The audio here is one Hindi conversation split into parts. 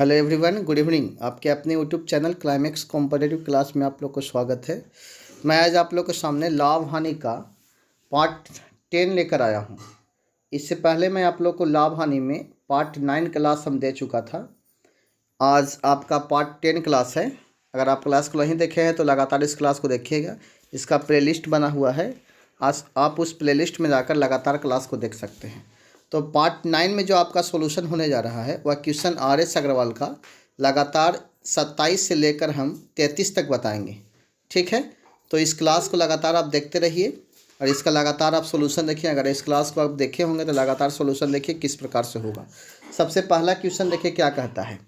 Hello everyone, good evening. आपके अपने YouTube channel climax competitive class में आप लोग को स्वागत है। मैं आज आप लोग के सामने लाभ हानि का पार्ट 10 लेकर आया हूं। इससे पहले मैं आप लोग को लाभ हानि में पार्ट 9 क्लास हम दे चुका था। आज आपका पार्ट 10 क्लास है। अगर आप क्लास को नहीं देखे हैं तो लगातार इस क्लास को देखिएगा। इसका प्लेलिस्ट बना हुआ है, आज आप उस प्लेलिस्ट में जाकर लगातार क्लास को देख सकते हैं। तो पार्ट 9 में जो आपका सॉल्यूशन होने जा रहा है वह क्वेश्चन RS अग्रवाल का लगातार 27 से लेकर हम 33 तक बताएंगे। ठीक है, तो इस क्लास को लगातार आप देखते रहिए और इसका लगातार आप सॉल्यूशन देखिए। अगर इस क्लास को आप देखे होंगे तो लगातार सॉल्यूशन देखिए किस प्रकार से होगा। सबसे पहला क्वेश्चन देखिए क्या कहता है।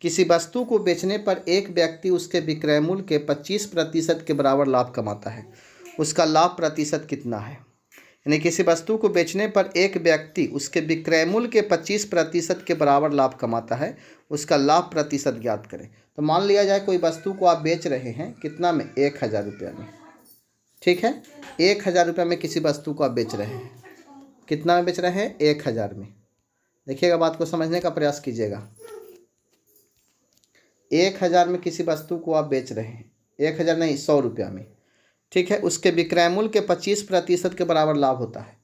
किसी वस्तु को बेचने पर एक व्यक्ति उसके विक्रय मूल्य के 25% के बराबर लाभ कमाता है, उसका लाभ प्रतिशत कितना है। यानी किसी वस्तु को बेचने पर एक व्यक्ति उसके विक्रय मूल्य के 25% के बराबर लाभ कमाता है, उसका लाभ प्रतिशत ज्ञात करें। तो मान लिया जाए कोई वस्तु को आप बेच रहे हैं कितना में, 1000 रुपये में। ठीक है, 1000 रुपये में किसी वस्तु को आप बेच रहे हैं। कितना में बेच रहे हैं? 1000 में। देखिएगा, बात को समझने का प्रयास कीजिएगा। 1000 में किसी वस्तु को आप बेच रहे हैं, 1000 नहीं 100 रुपया में। ठीक है, उसके विक्रय मूल्य के 25% के बराबर लाभ होता है।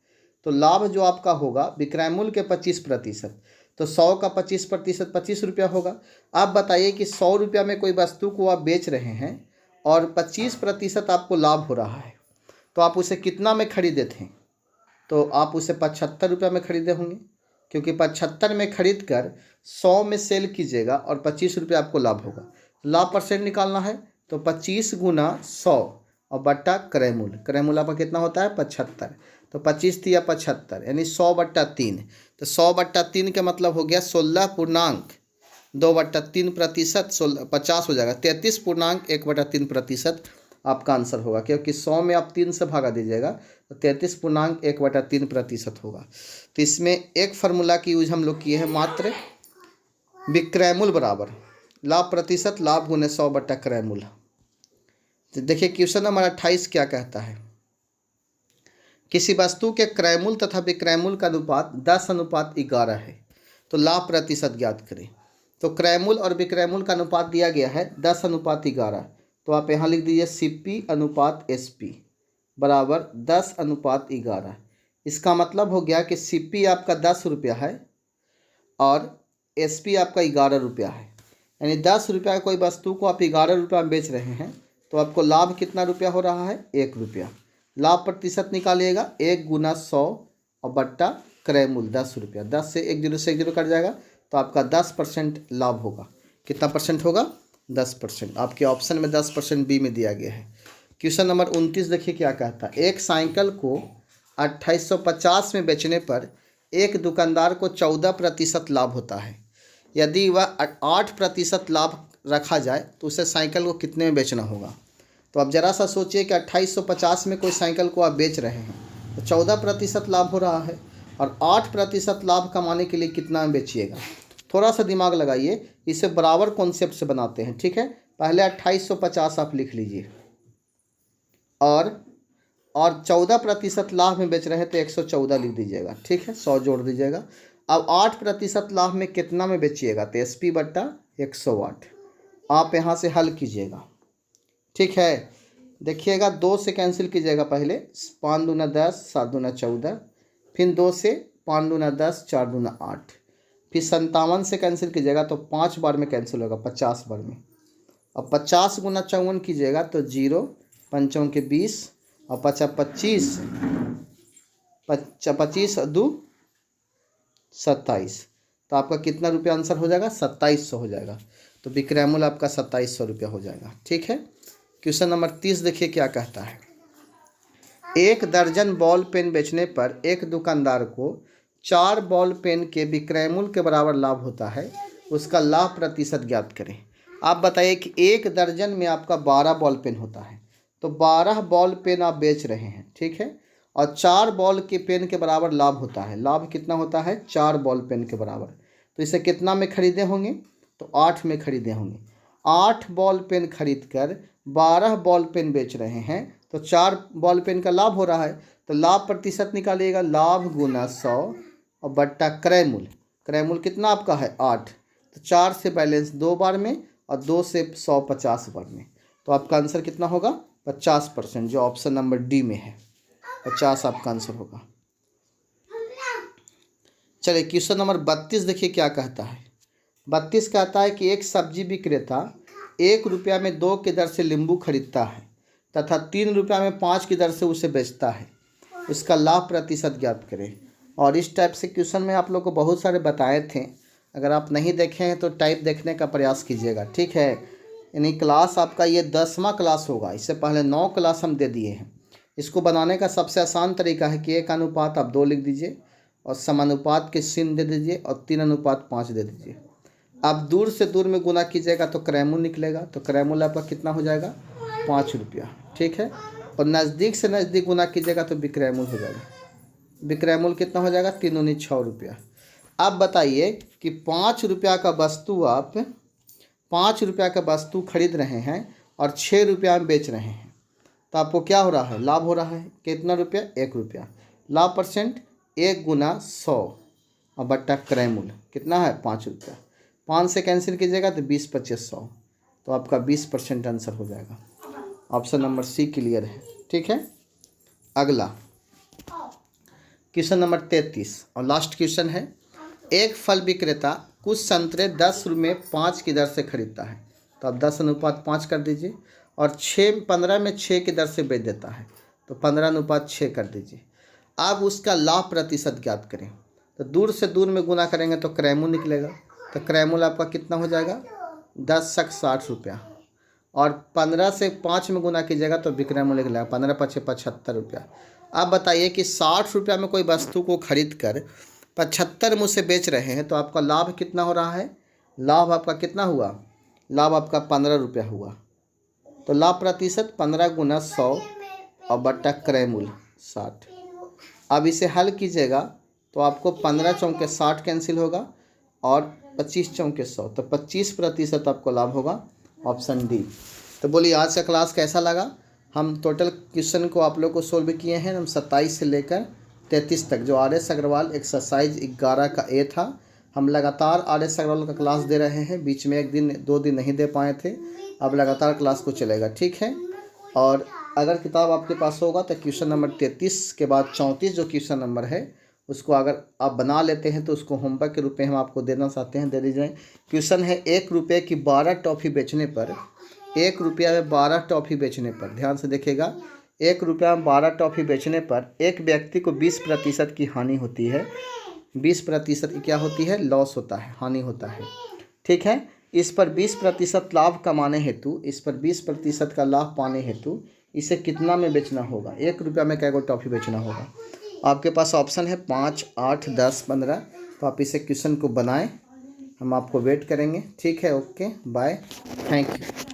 तो लाभ जो आपका होगा विक्रय मूल्य के 25%, तो 100 का 25% 25 रुपया होगा। आप बताइए कि 100 रुपया में कोई वस्तु को आप बेच रहे हैं और 25% आपको लाभ हो रहा है, तो आप उसे कितना में खरीदे थे? तो आप उसे 75 रुपया में खरीदे होंगे, क्योंकि 75 में खरीद कर 100 में सेल कीजिएगा और 25 रुपया आपको लाभ होगा। लाभ परसेंट निकालना है तो 25 गुना 100 और बट्टा क्रय मूल्य। क्रय मूल्य आपका कितना होता है? 75। तो 25 या 75 यानी 100/3। तो 100/3 का मतलब हो गया 16.2/3%। 50 हो जाएगा, 33.1/3% आपका आंसर होगा, क्योंकि 100 में आप 3 से भागा दीजिएगा तो 33.1/3% होगा। तो इसमें एक फार्मूला की यूज हम लोग किए हैं, मात्र विक्रय मूल्य बराबर लाभ प्रतिशत, लाभ गुने 100 बट्टा क्रय मूल्य। तो देखिए क्वेश्चन नंबर 28 क्या कहता है। किसी वस्तु के क्रय मूल्य तथा विक्रय मूल्य का अनुपात 10:11 है, तो लाभ प्रतिशत ज्ञात करें। तो क्रय मूल्य और विक्रय मूल्य का अनुपात दिया गया है 10:11। तो आप यहाँ लिख दीजिए CP/SP बराबर 10:11। इसका मतलब हो गया कि CP आपका 10 रुपया है और SP आपका 11 रुपया है। यानी 10 रुपया का कोई वस्तु को आप 11 रुपया में बेच रहे हैं, तो आपको लाभ कितना रुपया हो रहा है? 1 रुपया। लाभ प्रतिशत निकालिएगा 1 गुना 100 और बट्टा क्रय मूल्य 10 रुपया। 10 से 1 जीरो कट जाएगा, तो आपका 10% लाभ होगा। कितना परसेंट होगा? 10%। आपके ऑप्शन में 10% बी में दिया गया है। क्वेश्चन नंबर 29 देखिए क्या कहता है। एक साइकिल को 2850 में बेचने पर एक दुकानदार को 14% लाभ होता है। यदि वह 8% लाभ रखा जाए तो उसे साइकिल को कितने में बेचना होगा? तो आप ज़रा सा सोचिए कि 2850 में कोई साइकिल को आप बेच रहे हैं तो 14% लाभ हो रहा है, और 8% लाभ कमाने के लिए कितना में बेचिएगा? थोड़ा सा दिमाग लगाइए, इसे बराबर कॉन्सेप्ट से बनाते हैं। ठीक है, पहले 2850 आप लिख लीजिए और 14% लाभ में बेच रहे हैं तो 114 लिख दीजिएगा। ठीक है, 100 जोड़ दीजिएगा। अब 8% लाभ में कितना में बेचिएगा? तो SP/108 आप यहाँ से हल कीजिएगा। ठीक है, देखिएगा 2 से कैंसिल कीजिएगा। पहले 5 दूना 10, 7 दूना 14, फिर 2 से 5 दूना 10, 4 दूना 8, फिर 57 से कैंसिल कीजिएगा तो 5 बार में कैंसिल होगा, 50 बार में। अब 50 गुना 54 कीजिएगा तो 0, 55 के 20 और 25, 25 2 27। तो आपका कितना रुपया आंसर हो जाएगा? 2700 हो जाएगा। तो विक्रय मूल्य आपका 2700 रुपया हो जाएगा। ठीक है, क्वेश्चन नंबर 30 देखिए क्या कहता है। एक दर्जन बॉल पेन बेचने पर एक दुकानदार को 4 बॉल पेन के विक्रय मूल्य के बराबर लाभ होता है, उसका लाभ प्रतिशत ज्ञात करें। आप बताइए कि एक दर्जन में आपका 12 बॉल पेन होता है, तो 12 बॉल पेन आप बेच रहे हैं। ठीक है, और 4 बॉल के पेन के बराबर लाभ होता है। लाभ कितना होता है? 4 बॉल पेन के बराबर। तो इसे कितना में खरीदे होंगे? तो 8 में खरीदे होंगे। 8 बॉल पेन खरीद कर 12 बॉल पेन बेच रहे हैं, तो 4 बॉल पेन का लाभ हो रहा है। तो लाभ प्रतिशत निकालिएगा, लाभ गुना 100 और बट्टा क्रय मूल्य। क्रय मूल्य कितना आपका है? 8। तो 4 से बैलेंस 2 बार में और 2 से 100 50 बार में। तो आपका आंसर कितना होगा? 50%, जो ऑप्शन नंबर डी में है, 50 आपका आंसर होगा। चलिए क्वेश्चन नंबर 32 देखिए क्या कहता है। 32 कहता है कि एक सब्जी विक्रेता 1 रुपया में 2 की दर से नींबू खरीदता है तथा 3 रुपया में 5 की दर से उसे बेचता है, उसका लाभ प्रतिशत ज्ञात करें। और इस टाइप से क्वेश्चन में आप लोग को बहुत सारे बताए थे, अगर आप नहीं देखे हैं तो टाइप देखने का प्रयास कीजिएगा, ठीक है। यानी क्लास आपका ये 10वां क्लास होगा, इससे पहले 9 क्लास हम दे दिए हैं। इसको बनाने का सबसे आसान तरीका है कि 1 अनुपात आप 2 लिख दीजिए और समानुपात के चिन्ह दे दीजिए और 3 अनुपात 5 दे दीजिए। आप दूर से दूर में गुना कीजिएगा तो क्रयमूल्य निकलेगा, तो क्रयमूल्य आपका कितना हो जाएगा? 5 रुपया, ठीक है। और नज़दीक से नज़दीक गुना कीजिएगा तो विक्रयमूल्य हो जाएगा। विक्रयमूल्य कितना हो जाएगा? 3 दूनी 6 रुपया। अब बताइए कि 5 रुपया का वस्तु आप 5 रुपया का वस्तु खरीद रहे हैं और 6 रुपया में बेच रहे हैं, तो आपको क्या हो रहा है? लाभ हो रहा है। कितना रुपया? 1 रुपया। लाभ परसेंट 1 गुना 100 और बट्टा क्रयमूल्य कितना है? 5 रुपया। 5 से कैंसिल कीजिएगा तो 20 25 100, तो आपका 20% आंसर हो जाएगा। ऑप्शन नंबर सी क्लियर है, ठीक है। अगला क्वेश्चन नंबर 33 और लास्ट क्वेश्चन है। एक फल विक्रेता कुछ संतरे 10 रुपये में 5 की दर से खरीदता है, तो आप 10 अनुपात 5 कर दीजिए, और 15 में 6 की दर से बेच देता है, तो 15 अनुपात 6 कर दीजिए। अब उसका लाभ प्रतिशत ज्ञात करें। तो दूर से दूर में गुना करेंगे तो क्रयमूल्य निकलेगा, तो क्रयमूल्य आपका कितना हो जाएगा? 10 × 60 रुपया, और 15 से 5 में गुना कीजिएगा तो विक्रय मूल्य निकलेगा 15 × 5 = 75 रुपया। अब बताइए कि 60 रुपया में कोई वस्तु को खरीद कर 75 में उसे बेच रहे हैं, तो आपका लाभ कितना हो रहा है? लाभ आपका कितना हुआ? लाभ आपका 15 रुपया हुआ। तो लाभ प्रतिशत 15 गुना 100 और बट्टा क्रय मूल्य 60। अब इसे हल कीजिएगा तो आपको 15 चौके 60 कैंसिल होगा और 25 चौके 100, तो 25% आपको लाभ होगा। Option D. तो बोलिए आज का क्लास कैसा लगा? हम टोटल क्वेश्चन को आप लोग को सोल्व किए हैं, हम 27 से लेकर 33 तक, जो RS अग्रवाल एक्सरसाइज 11 का ए था। हम लगातार RS अग्रवाल का क्लास दे रहे हैं, बीच में 1 दिन 2 दिन नहीं दे पाए थे, अब लगातार क्लास को चलेगा, ठीक है। और अगर किताब आपके पास होगा तो क्वेश्चन नंबर 33 के बाद 34 जो क्वेश्चन नंबर है उसको अगर आप बना लेते हैं तो उसको होमवर्क के रूप में हम आपको देना चाहते हैं, दे दीजिए। क्वेश्चन है 1 रुपये की 12 टॉफ़ी बेचने पर, 1 रुपया में 12 टॉफ़ी बेचने पर, ध्यान से देखिएगा, 1 रुपया में 12 टॉफ़ी बेचने पर एक व्यक्ति को 20% की हानि होती है। 20% की क्या होती है? लॉस होता है, हानि होता है, ठीक है। इस पर 20% लाभ कमाने हेतु, इस पर 20% का लाभ पाने हेतु इसे कितना में बेचना होगा? 1 रुपया में क्या टॉफ़ी बेचना होगा? आपके पास ऑप्शन है 5, 8, 10, 15। तो आप इसे क्वेश्चन को बनाएं, हम आपको वेट करेंगे, ठीक है। Okay bye, thank you.